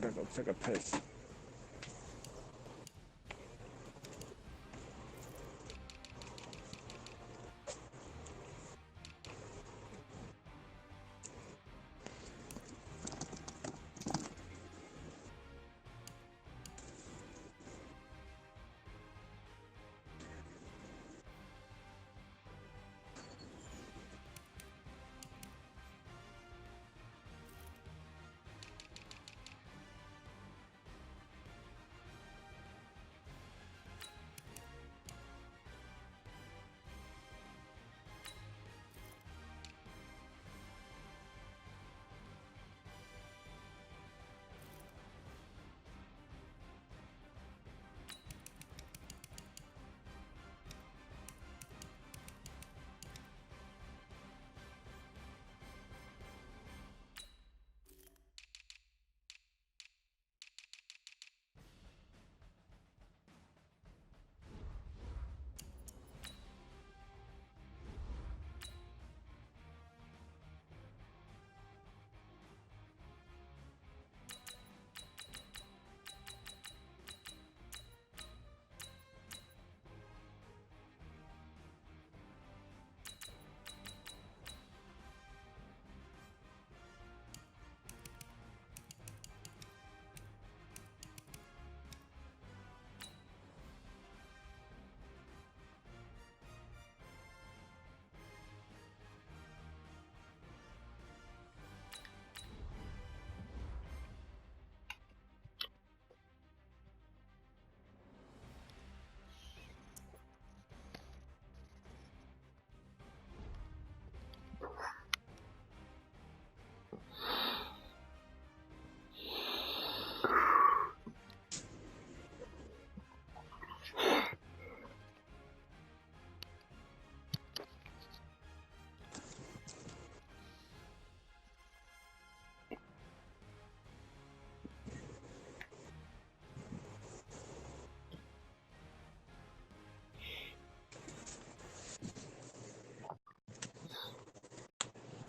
gotta go take a piss.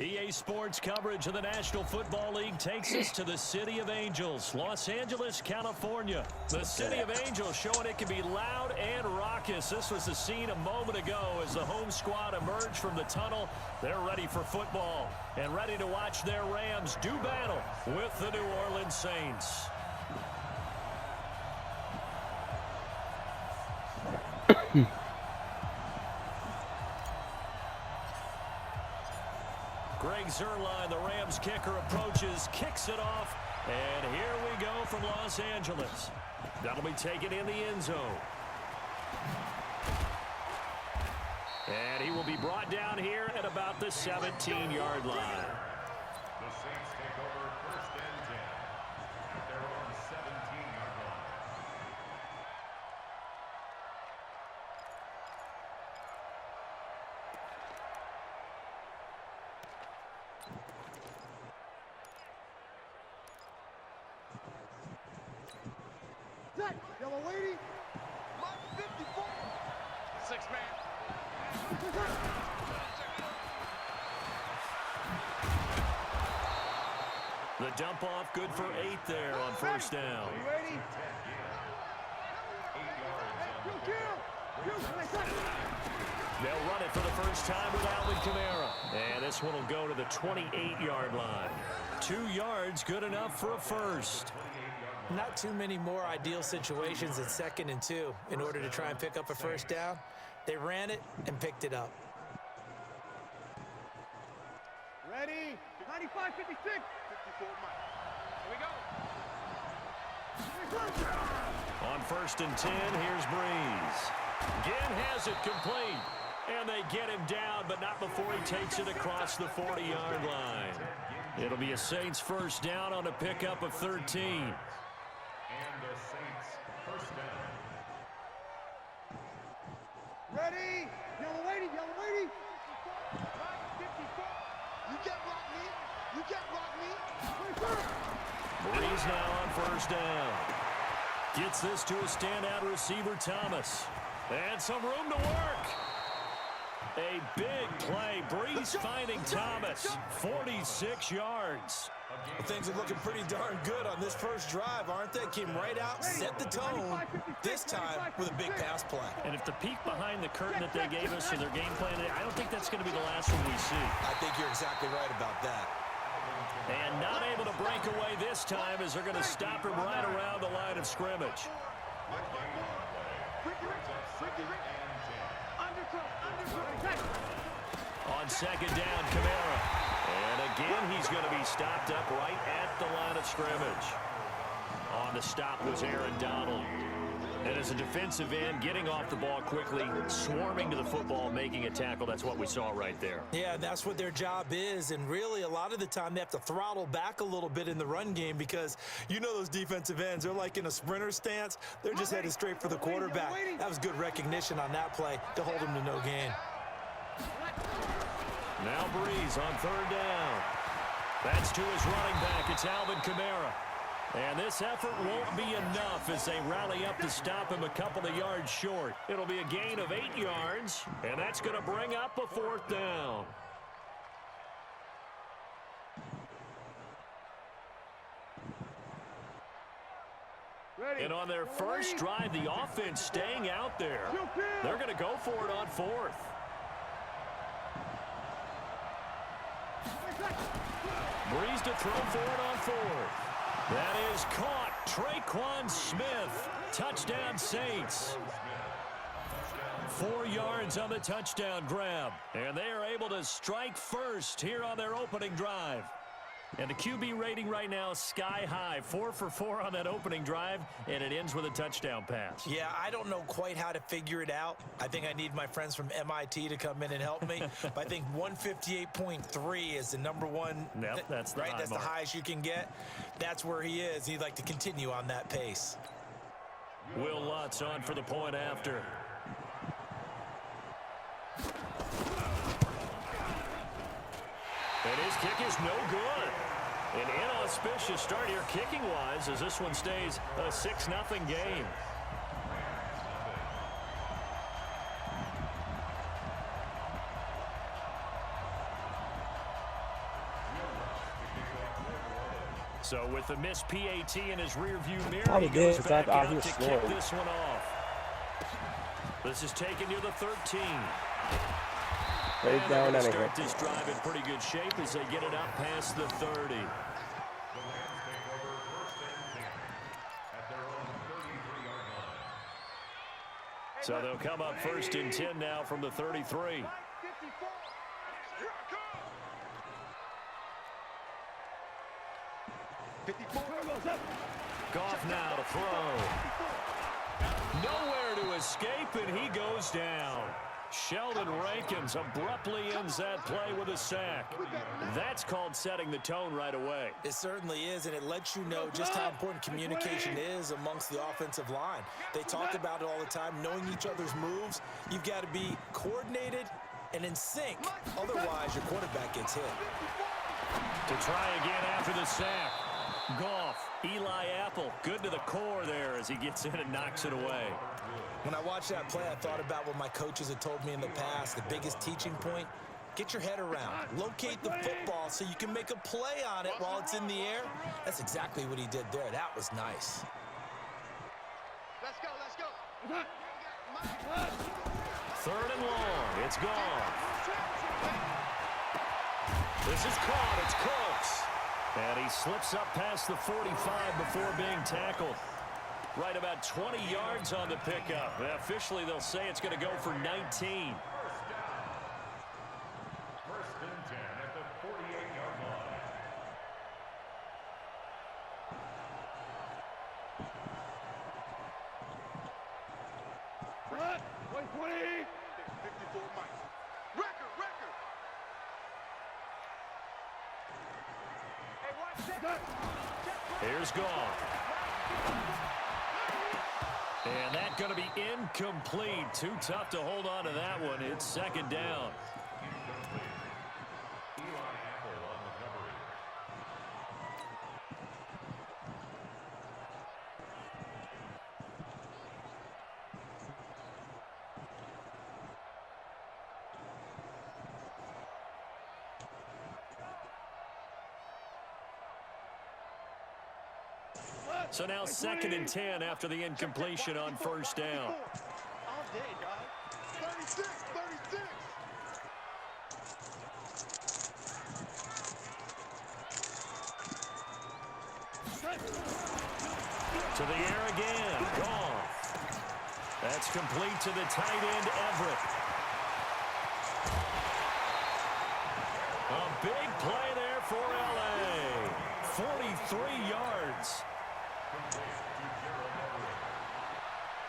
EA Sports coverage of the National Football League takes us to the City of Angels, Los Angeles, California. The City of Angels showing it can be loud and raucous. This was the scene a moment ago as the home squad emerged from the tunnel. They're ready for football and ready to watch their Rams do battle with the New Orleans Saints. Greg Zuerlein, the Rams kicker, approaches, kicks it off, and here we go from Los Angeles. That'll be taken in the end zone. And he will be brought down here at about the 17-yard line. The Saints take over first and 10 at their own 17-yard line. Yellow lady. 54. 6-man. The dump off good for 8 there on first down. You ready? 8 yards. They'll run it for the first time with Alvin Kamara. And this one will go to the 28-yard line. 2 yards, good enough for a first. Not too many more ideal situations at 2nd and 2 in order to try and pick up a first down. They ran it and picked it up. Ready? 95, 56. 54 miles. Here we go. On first and 10, here's Breeze. Again has it complete. And they get him down, but not before he takes it across the 40-yard line. It'll be a Saints first down on a pickup of 13. And the Saints first down. Ready? Yellow lady, yellow lady. 54. You can't rock me. You can't rock me. Breeze now on first down. Gets this to a standout receiver, Thomas. And some room to work. A big play. Breeze finding Thomas. 46 yards. Well, things are looking pretty darn good on this first drive, aren't they? Came right out, set the tone, this time with a big pass play. And if the peek behind the curtain that they gave us for their game plan, I don't think that's going to be the last one we see. I think you're exactly right about that. And not able to break away this time as they're going to stop him right around the line of scrimmage. On second down, Kamara. And again, he's going to be stopped up right at the line of scrimmage. On the stop was Aaron Donald. And as a defensive end, getting off the ball quickly, swarming to the football, making a tackle, that's what we saw right there. Yeah, that's what their job is. And really, a lot of the time, they have to throttle back a little bit in the run game because you know those defensive ends, they're like in a sprinter stance. They're just headed straight for the quarterback. That was good recognition on that play to hold him to no gain. Now Breeze on third down. That's to his running back. It's Alvin Kamara. And this effort won't be enough as they rally up to stop him a couple of yards short. It'll be a gain of 8 yards, and that's going to bring up a fourth down. And on their first drive, the offense staying out there. They're going to go for it on fourth. Breeze to throw for it on fourth. That is caught. Traquan Smith. Touchdown, Saints. 4 yards on the touchdown grab. And they are able to strike first here on their opening drive. And the QB rating right now is sky high. 4 for 4 on that opening drive, and it ends with a touchdown pass. Yeah, I don't know quite how to figure it out. I think I need my friends from MIT to come in and help me. But I think 158.3 is the number one. Yep, that's the right. high That's mark. the highest you can get. That's where he is. He'd like to continue on that pace. Will Lutz on for the point after. And his kick is no good. An inauspicious start here kicking-wise as this one stays a 6-0 game. So with the missed PAT in his rearview mirror, he goes back out to kick this one off. This is taken near the 13. Right down and anyway. start this drive in pretty good shape as they get it up past the 30. So they'll come up first and 10 now from the 33. Goff now to throw. Nowhere to escape, and he goes down. Sheldon Rankins abruptly ends that play with a sack. That's called setting the tone right away. It certainly is, and it lets you know just how important communication is amongst the offensive line. They talk about it all the time, knowing each other's moves. You've got to be coordinated and in sync. Otherwise, your quarterback gets hit. To try again after the sack. Goff, Eli Apple, good to the core there as he gets in and knocks it away. When I watched that play, I thought about what my coaches had told me in the past. The biggest teaching point, get your head around. Locate the football so you can make a play on it while it's in the air. That's exactly what he did there. That was nice. Let's go, let's go. Third and long. It's gone. This is caught. It's Cooks. And he slips up past the 45 before being tackled. Right about 20 yards on the pickup. Officially, they'll say it's going to go for 19. First and 10 at the 48-yard line. Front, 120. 54 Mike. Record. Hey, watch that. Here's Goff. And that's going to be incomplete. Too tough to hold on to that one. It's second down. Eli Apple on the coverage. So now 2nd and 10 after the incompletion on first down. All day, dog. 36, 36. To the air again. Gone. That's complete to the tight end, Everett. A big play there for L.A. 43 yards.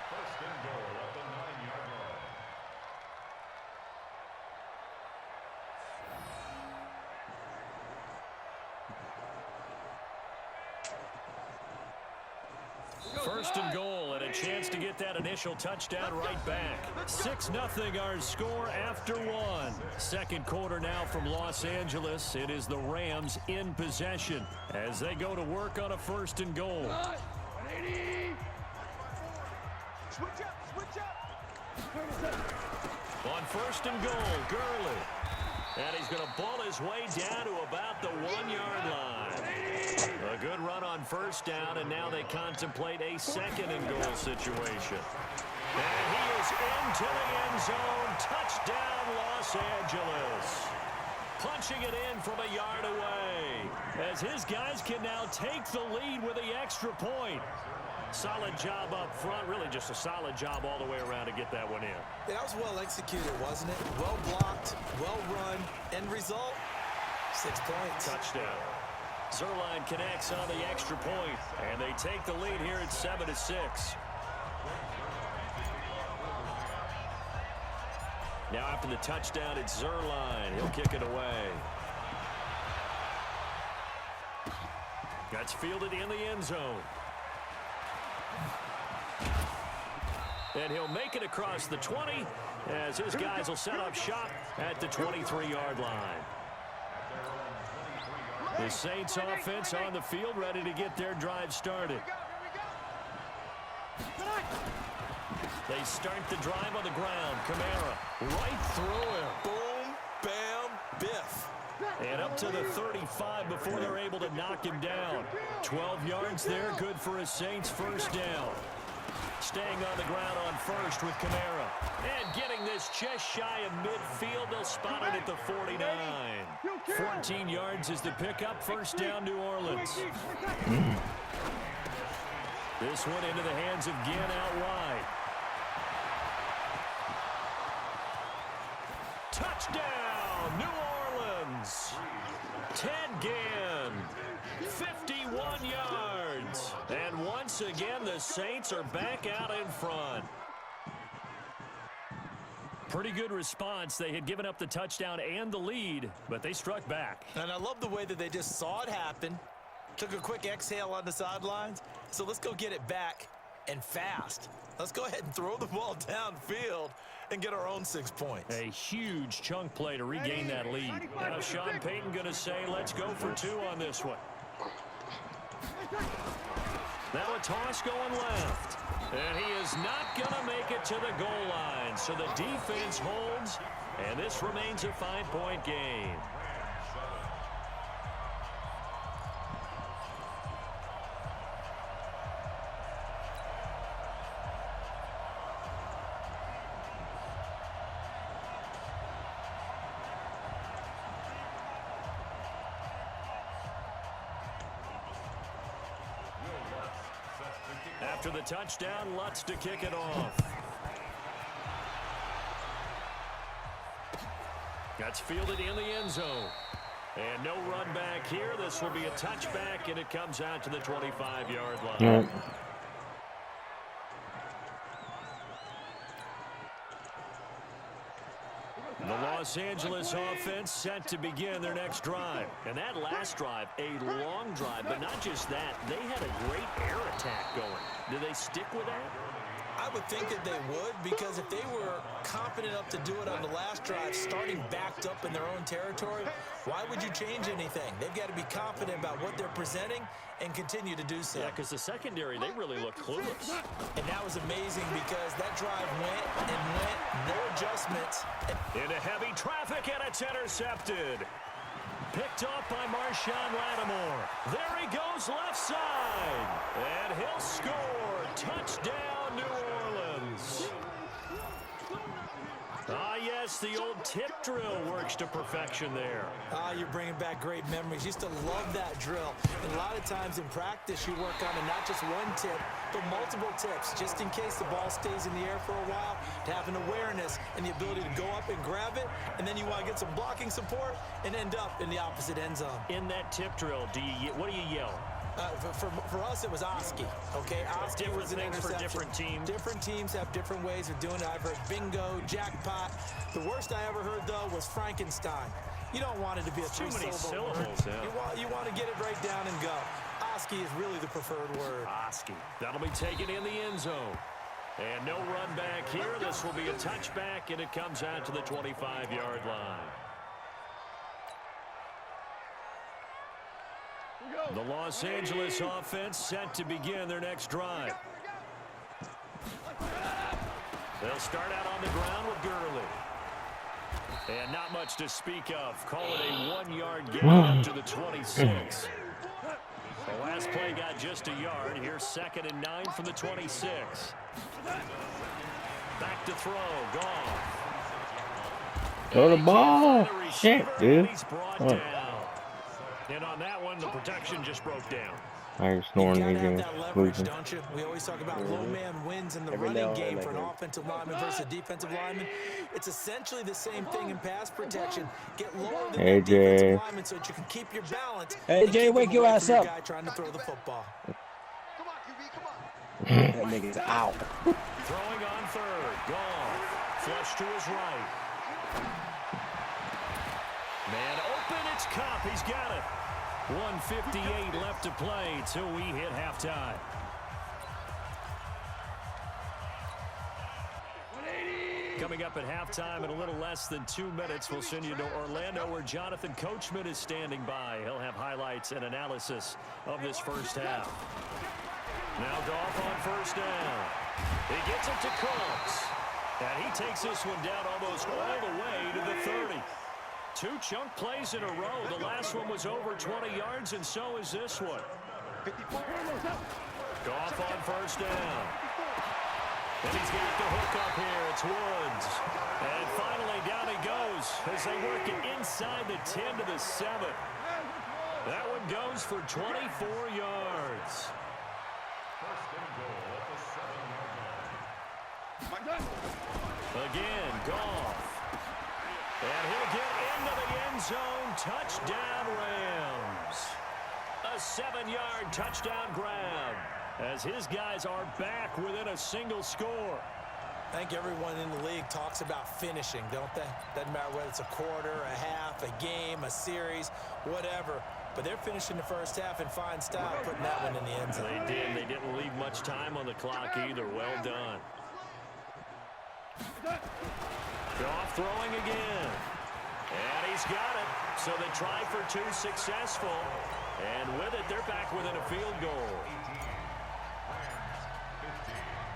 First and goal at the 9-yard line. First and goal, and a chance to get that initial touchdown right back. 6-0 our score after one. Second quarter now from Los Angeles. It is the Rams in possession as they go to work on a first and goal. 180. Switch up. On first and goal, Gurley. And he's going to ball his way down to about the 1-yard line. A good run on first down, and now they contemplate a second and goal situation. And he is into the end zone. Touchdown, Los Angeles. Punching it in from a yard away, as his guys can now take the lead with the extra point. Solid job up front, really just a solid job all the way around to get that one in. Yeah, that was well executed, wasn't it? Well blocked, well run. End result, 6 points. Touchdown. Zerline connects on the extra point, and they take the lead here at 7-6. Now after the touchdown, it's Zerline. He'll kick it away. That's fielded in the end zone. And he'll make it across the 20 as his guys will set up shop at the 23-yard line. The Saints offense on the field, ready to get their drive started. They start the drive on the ground. Kamara right through him. Boom, bam, biff. And up to the 35 before they're able to knock him down. 12 yards there, good for a Saints first down. Staying on the ground on first with Kamara. And getting this just shy of midfield. They'll spot it at the 49. 14 yards is the pickup. First down, New Orleans. This one into the hands of Ginn out wide. Touchdown, New Orleans. Ted Ginn. 51 yards. And once again, the Saints are back out in front. Pretty good response. They had given up the touchdown and the lead, but they struck back. And I love the way that they just saw it happen, took a quick exhale on the sidelines. So let's go get it back and fast. Let's go ahead and throw the ball downfield and get our own 6 points. A huge chunk play to regain that lead. Now Sean Payton going to say, let's go for 2 on this one. Now a toss going left. And he is not going to make it to the goal line. So the defense holds, and this remains a 5-point game. After the touchdown, Lutz to kick it off. That's fielded in the end zone. And no run back here. This will be a touchback, and it comes out to the 25-yard line. The Los Angeles offense set to begin their next drive. And that last drive, a long drive, but not just that. They had a great air attack going. Do they stick with that? I would think that they would, because if they were confident enough to do it on the last drive, starting backed up in their own territory, why would you change anything? They've got to be confident about what they're presenting and continue to do so. Yeah, because the secondary, they really look clueless. And that was amazing because that drive went and went, no adjustments. Into heavy traffic, and it's intercepted. picked off by Marshawn Lattimore. There he goes left side. And he'll score. Touchdown, New Orleans. Ah, yes, the old tip drill works to perfection there. You're bringing back great memories. Used to love that drill. And a lot of times in practice, you work on it, not just one tip, but multiple tips, just in case the ball stays in the air for a while, to have an awareness and the ability to go up and grab it, and then you want to get some blocking support and end up in the opposite end zone. In that tip drill, what do you yell? For us, it was Oski, okay? Oski was an things interception. for different teams. Different teams have different ways of doing it. I've heard bingo, jackpot. The worst I ever heard, though, was Frankenstein. You don't want it to be a too many syllables. Yeah. You want to get it right down and go. Oski is really the preferred word. Oski. That'll be taken in the end zone. And no run back here. This will be a touchback, and it comes out to the 25-yard line. The Los Angeles offense set to begin their next drive. They'll start out on the ground with Gurley. And not much to speak of. Call it a 1-yard gain up to the 26. The last play got just a yard. Here's 2nd and 9 from the 26. Back to throw. Goff. Throw the ball. Shit, dude. He's brought down. And on that one, the protection just broke down. I'm snoring You gotta have again. that leverage, don't you? We always talk about low man wins in the running game for an offensive lineman versus a defensive lineman. It's essentially the same thing in pass protection. Get lower than the defensive lineman so that you can keep your balance. Hey, Jay, wake your ass up. Guy trying to throw the football. Come on, QB, come on. That nigga's out. Throwing on third. Goff. Flush to his right. Man open. It's Cup. He's got it. 1:58 left to play till we hit halftime. Coming up at halftime in a little less than 2 minutes, we'll send you to Orlando where Jonathan Coachman is standing by. He'll have highlights and analysis of this first half. Now Goff on first down. He gets it to Cooks. And he takes this one down almost all the way to the 30. 2 chunk plays in a row. The last one was over 20 yards, and so is this one. Goff on first down. And he's got the hook up here. It's Woods. And finally down he goes as they work it inside the 10 to the 7. That one goes for 24 yards. First and goal at the 7-yard line. Again, Goff. And he'll get into the end zone. Touchdown, Rams. A 7-yard touchdown grab as his guys are back within a single score. I think everyone in the league talks about finishing, don't they? Doesn't matter whether it's a quarter, a half, a game, a series, whatever. But they're finishing the first half in fine style, putting that one in the end zone. They did. They didn't leave much time on the clock either. Well done. Goff throwing again. And he's got it. So they try for 2 successful. And with it, they're back within a field goal.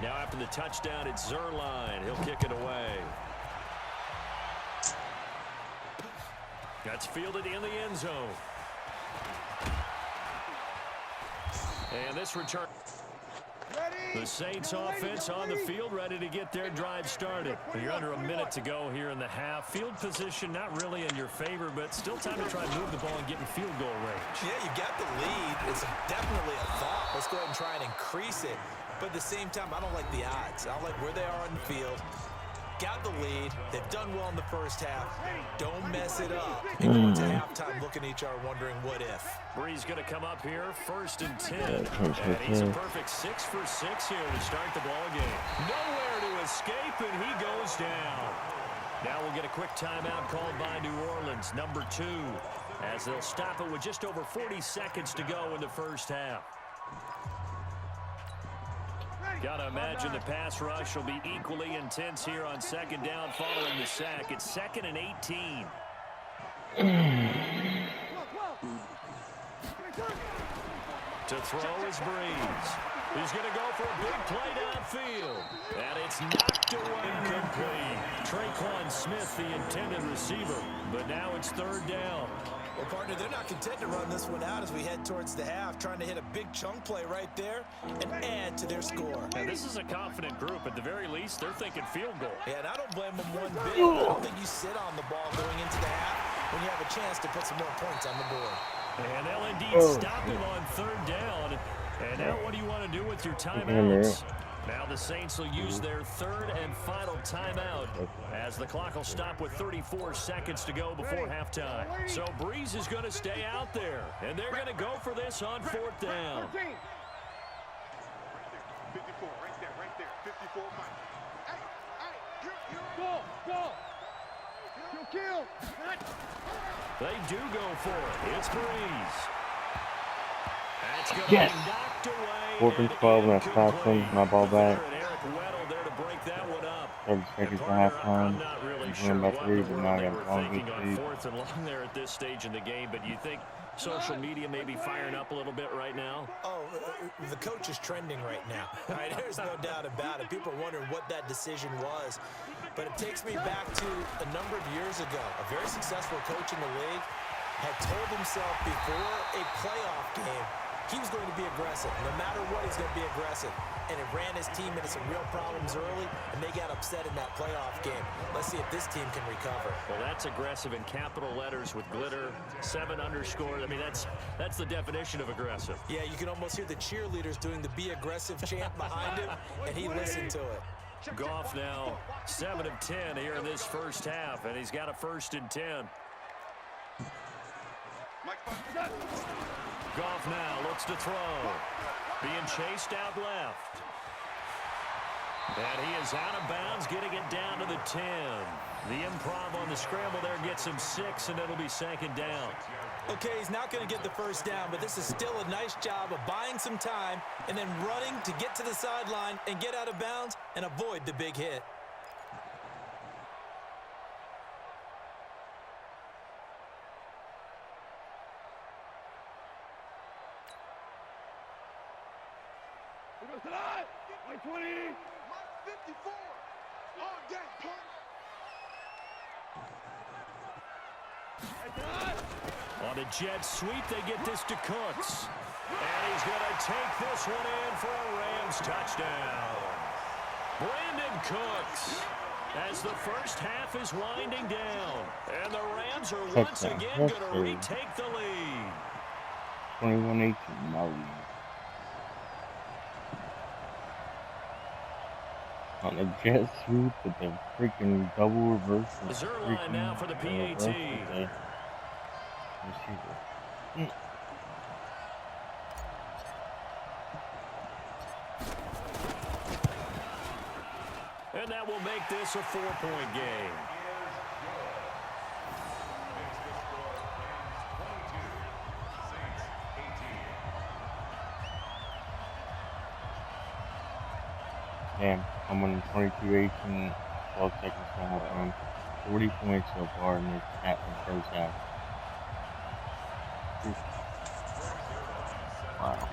Now after the touchdown, it's Zerline. He'll kick it away. That's fielded in the end zone. And this return. The Saints offense on the field, ready to get their drive started. You're under a minute to go here in the half. Field position not really in your favor, but still time to try to move the ball and get in field goal range. Yeah, you got the lead. It's definitely a thought. Let's go ahead and try and increase it. But at the same time, I don't like the odds. I don't like where they are on the field. Got the lead. They've done well in the first half. Don't mess it up. And going to halftime looking at each other wondering what if. Bree's going to come up here, 1st and 10. And he's a perfect 6 for 6 here to start the ball game. Nowhere to escape, and he goes down. Now we'll get a quick timeout called by New Orleans, number 2, as they'll stop it with just over 40 seconds to go in the first half. Gotta imagine the pass rush will be equally intense here on 2nd down following the sack. It's 2nd and 18. To throw is Breeze. He's going to go for a big play downfield. And it's knocked away. Incomplete. Traquan Smith, the intended receiver. But now it's 3rd down. Well, partner, they're not content to run this one out as we head towards the half, trying to hit a big chunk play right there and add to their score. And this is a confident group. At the very least, they're thinking field goal. Yeah, and I don't blame them one bit. I don't think you sit on the ball going into the half when you have a chance to put some more points on the board. And they'll indeed stop him on third down. And now what do you want to do with your timeouts? Now the Saints will use their third and final timeout as the clock will stop with 34 seconds to go before halftime. So Breeze is going to stay out there, and they're going to go for this on fourth down. 54, right there, 54, Mike. Hey, kill. They do go for it. It's Breeze. That's going to Yes. be knocked away. 4th and 12, and I stopped him. My ball back. And Eric Weddle there to break that one up. 30 seconds to halftime. I'm not really sure By what 3, in the but world now I they got were a long thinking good on lead. fourth and long there at this stage in the game, but you think social media may be firing up a little bit right now? Oh, the coach is trending right now. All right, there's no doubt about it. People are wondering what that decision was. But it takes me back to a number of years ago. A very successful coach in the league had told himself before a playoff game he was going to be aggressive. No matter what, he's going to be aggressive. And it ran his team into some real problems early, and they got upset in that playoff game. Let's see if this team can recover. Well, that's aggressive in capital letters with glitter, 7 underscore. I mean, that's the definition of aggressive. Yeah, you can almost hear the cheerleaders doing the be aggressive chant behind him, and he listened to it. Goff now 7 of 10 here in this first half, and he's got a 1st and 10. Goff now looks to throw. Being chased out left. And he is out of bounds, getting it down to the 10. The improv on the scramble there gets him 6, and it'll be 2nd down. Okay, he's not going to get the 1st down, but this is still a nice job of buying some time and then running to get to the sideline and get out of bounds and avoid the big hit. Mike 20. Mike 54. All day, punk. On a jet sweep, they get this to Cooks. And he's going to take this one in for a Rams touchdown. Brandon Cooks, as the first half is winding down. And the Rams are once again going to retake the lead. 21-18, no. On a jet sweep with the freaking double reverse. Zerline now for the PAT. And that will make this a 4-point game. Damn, I'm winning 22-18, 12 seconds to halftime. 40 points so far in this first half. Wow.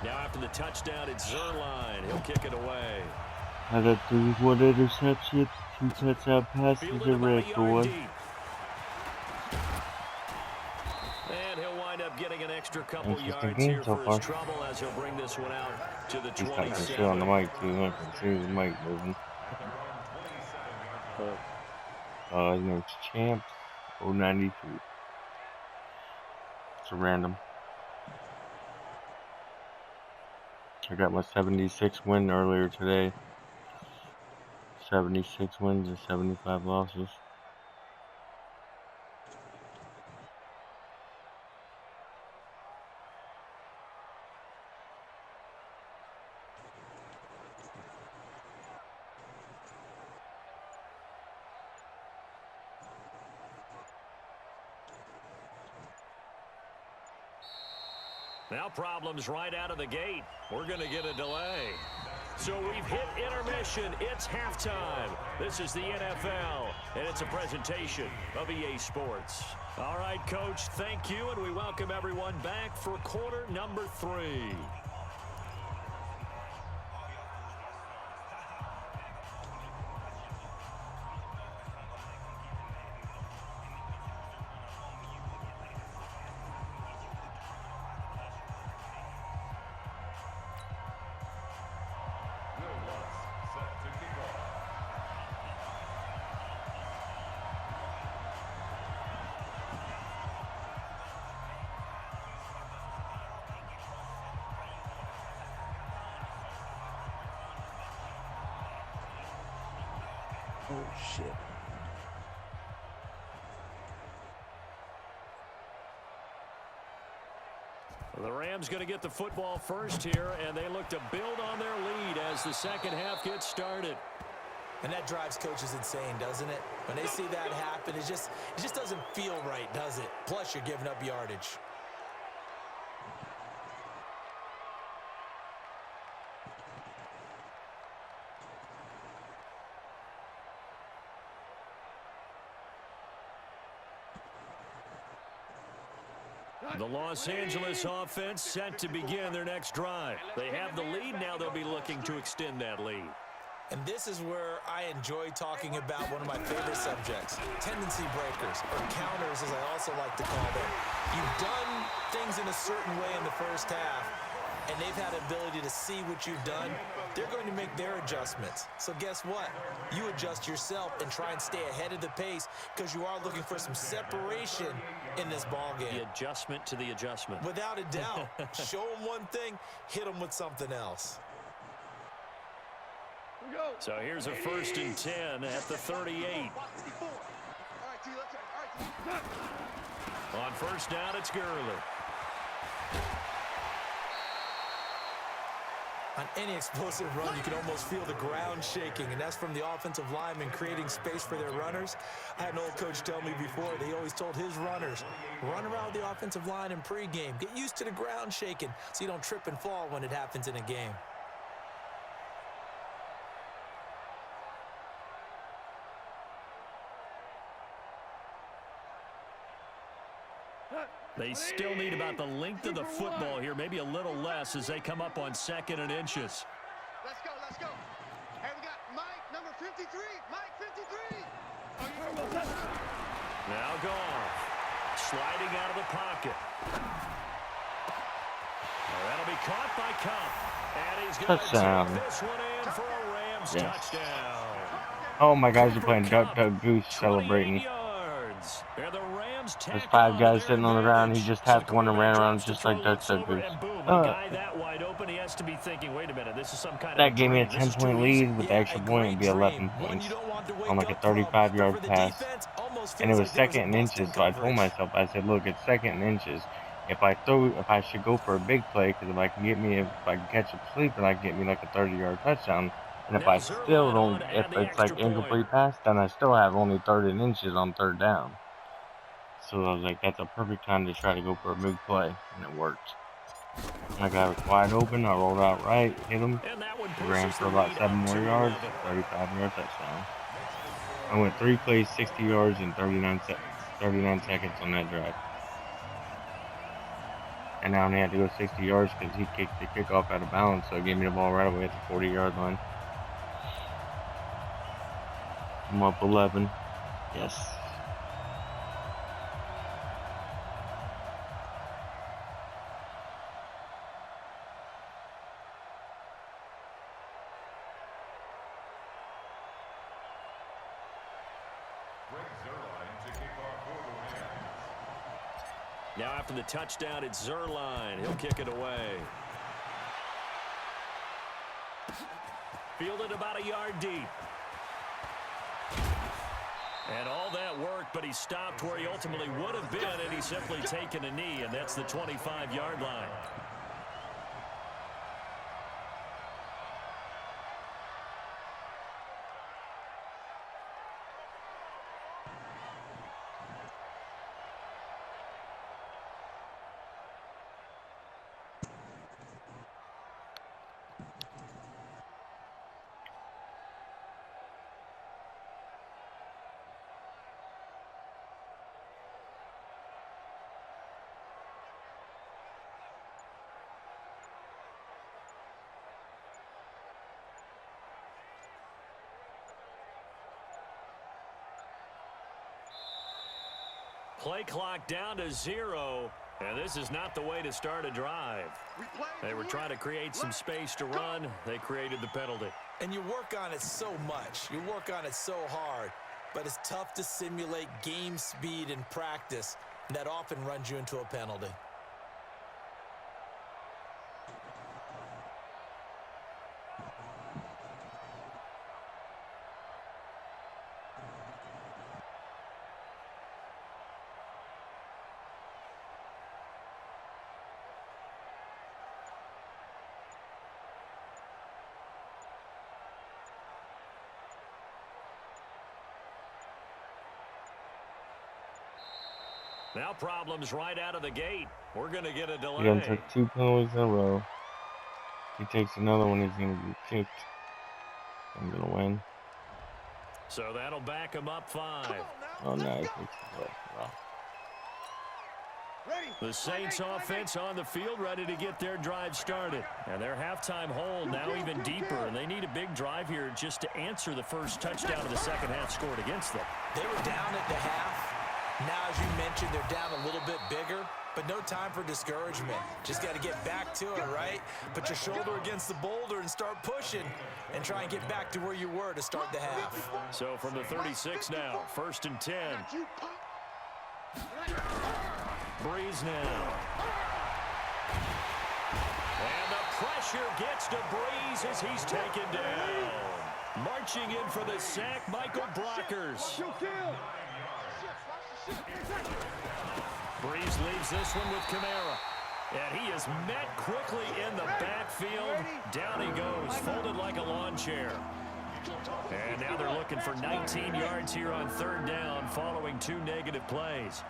Now after the touchdown, it's Zerline. He'll kick it away. I got 1 interceptions, 2 touchdown passes, a red for 1. And he'll wind up getting an extra couple Interesting yards game here so for far. his trouble as he'll bring this one out to the He's got some shit on the 27. mic too. I can see the mic moving. His name's Champs 093. It's a random. I got my 76 win earlier today. 76 wins and 75 losses. Now problems right out of the gate. We're going to get a delay. So we've hit intermission. It's halftime. This is the NFL, and it's a presentation of EA Sports. All right, Coach, thank you, and we welcome everyone back for quarter number 3. Oh, shit. The Rams going to get the football first here, and they look to build on their lead as the second half gets started. And that drives coaches insane, doesn't it? When they see that happen, it just doesn't feel right, does it? Plus, you're giving up yardage. The Los Angeles offense set to begin their next drive. They have the lead. Now they'll be looking to extend that lead. And this is where I enjoy talking about one of my favorite subjects, tendency breakers, or counters as I also like to call them. You've done things in a certain way in the first half, and they've had the ability to see what you've done. They're going to make their adjustments. So guess what? You adjust yourself and try and stay ahead of the pace because you are looking for some separation in this ballgame. The adjustment to the adjustment. Without a doubt. Show them one thing, hit them with something else. So here's a 1st and 10 at the 38. On first down, it's Gurley. On any explosive run, you can almost feel the ground shaking, and that's from the offensive linemen creating space for their runners. I had an old coach tell me before that he always told his runners, run around the offensive line in pregame. Get used to the ground shaking so you don't trip and fall when it happens in a game. They still need about the length of the football here, maybe a little less as they come up on 2nd and inches. Let's go, let's go. Hey, we got Mike, number 53. Mike, 53. Now Goff, sliding out of the pocket. That'll be caught by Cup. And he's going to take this one in for a Rams touchdown. Oh, my guys are playing Duck, Duck, Goose, celebrating. There's 5 guys sitting on the ground. He just tapped one and ran around just like Duck, Duck, Goose. That gave me a 10-point lead. With the extra point, it'd be 11 points on like a 35-yard pass. And it was 2nd and inches, so I told myself, I said, look, it's 2nd and inches. If I should go for a big play, because if I can catch a sleeper, I can get me like a 30-yard touchdown. And if I still don't, if it's like incomplete pass, then I still have only 30 inches on 3rd down. So I was like, that's a perfect time to try to go for a big play, and it worked. My guy was wide open. I rolled out right, hit him, ran for about 7 more yards, 35-yard touchdown. I went 3 plays, 60 yards, and 39 seconds on that drive. And I only had to go 60 yards because he kicked the kickoff out of bounds, so it gave me the ball right away at the 40-yard line. I'm up 11. Yes. Now after the touchdown, it's Zerline. He'll kick it away. Fielded about a yard deep. And all that work, but he stopped where he ultimately would have been, and he's simply taken a knee, and that's the 25-yard line. Play clock down to 0, and this is not the way to start a drive. They were trying to create some space to run. They created the penalty. And you work on it so much. You work on it so hard. But it's tough to simulate game speed in practice. And that often runs you into a penalty. Now problems right out of the gate. We're going to get a delay. He's going to take 2 penalties in a row. If he takes another one, he's going to be kicked. I'm going to win. So that'll back him up 5. Oh, no, he takes the left. Wow. The Saints offense on the field, ready to get their drive started. And their halftime hold now even deeper, and they need a big drive here just to answer the first touchdown of the second half scored against them. They were down at the half. Now, as you mentioned, they're down a little bit bigger, but no time for discouragement. Just got to get back to it, right? Put your shoulder against the boulder and start pushing and try and get back to where you were to start the half. So from the 36 now, 1st and 10. Breeze now. And the pressure gets to Breeze as he's taken down. Marching in for the sack, Michael Brockers. Breeze leaves this one with Kamara. And he is met quickly in the backfield. Down he goes, folded like a lawn chair. And now they're looking for 19 yards here on 3rd down following 2 negative plays.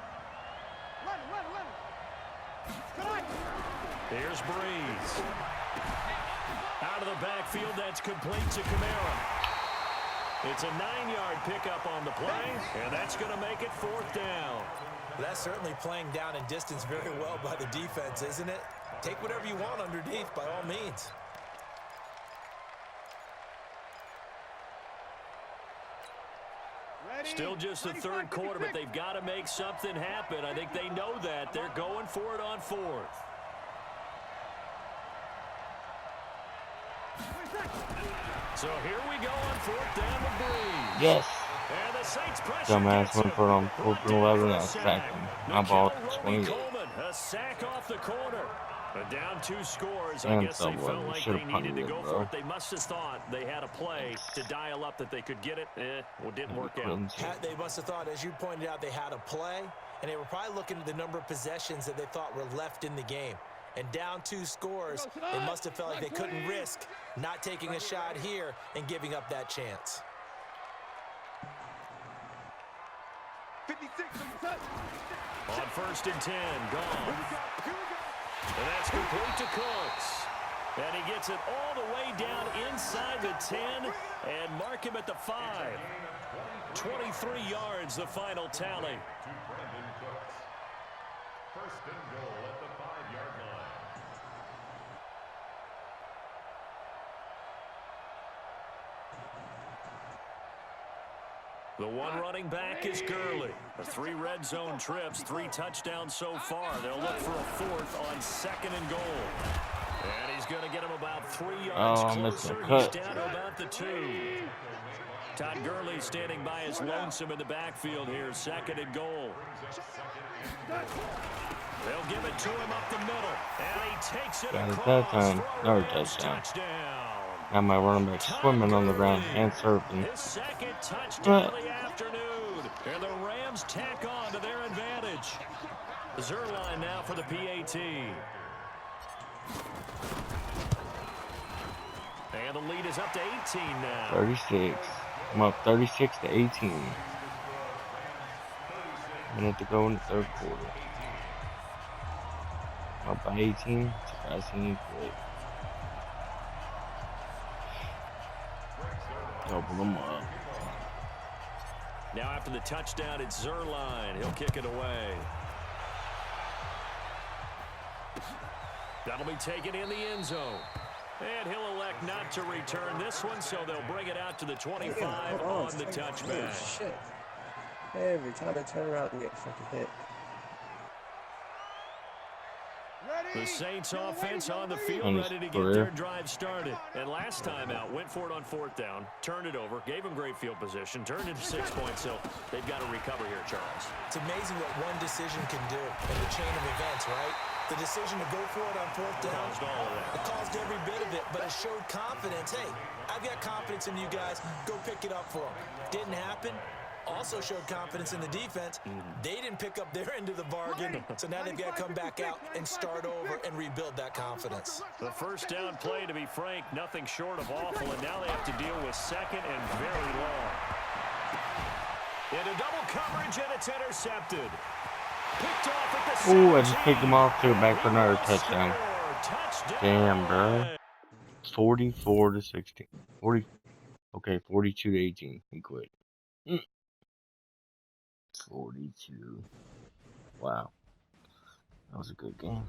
Here's Breeze. Out of the backfield, that's complete to Kamara. It's a 9-yard pickup on the play, and that's going to make it 4th down. That's certainly playing down in distance very well by the defense, isn't it? Take whatever you want underneath, by all means. Still just the 3rd quarter, but they've got to make something happen. I think they know that. They're going for it on 4th. So here we go on 4th down to Breeze. Yes. And the Saints pressure Dumbass went for it on 4th and 11. I sacked him. My ball 28. A sack off the corner. But down 2 scores. I And guess they felt like they needed to go bro. for it. They must have thought they had a play to dial up that they could get it. Well, didn't work out. They must have thought, as you pointed out, they had a play, and they were probably looking at the number of possessions that they thought were left in the game. And down 2 scores, they must have felt like they couldn't risk not taking a shot here and giving up that chance. 56 On 1st and 10, gone. And that's complete to Cooks. And he gets it all the way down inside the 10 and mark him at the 5. 23 yards, the final tally. To Brandon Cooks. 1st and goal at the 5-yard line. The one running back is Gurley. 3 red zone trips, 3 touchdowns so far. They'll look for a 4th on 2nd and goal. And he's going to get him about 3 yards closer. He's down to about the 2. Todd Gurley standing by his lonesome in the backfield here, 2nd and goal. They'll give it to him up the middle. And he takes it across for a touchdown. Got my running back swimming on the ground and surfing. His 2nd touchdown of the afternoon. And the Rams tack on to their advantage. Zerline now for the PAT. And the lead is up to 18 now. 36. I'm up 36 to 18. Minute to go in the 3rd quarter. I'm up by 18. Surprisingly quick. Double them up. Now after the touchdown, it's Zerline. He'll kick it away. That'll be taken in the end zone. And he'll elect not to return this one, so they'll bring it out to the 25 on the touchback. Shit. Every time I turn around and get fucking hit. The Saints offense on the field, ready to get their drive started. And last time out, went for it on 4th down, turned it over, gave them great field position, turned into 6 points, so they've got to recover here, Charles. It's amazing what one decision can do in the chain of events, right? The decision to go for it on 4th down, Caused all of that. it caused every bit of it, but it showed confidence. Hey, I've got confidence in you guys. Go pick it up for them. Didn't happen. Also showed confidence in the defense. They didn't pick up their end of the bargain, so now they've got to come back out and start over and rebuild that confidence. The 1st down play, to be frank, nothing short of awful, and now they have to deal with 2nd and very long. Into double coverage, and it's intercepted. Picked off at the Ooh, I just picked him 17. off, threw it back for He another will touchdown. score. Touchdown. Damn, bro. 44 to 16. 40. Okay, 42 to 18. He quit. 42. Wow. That was a good game.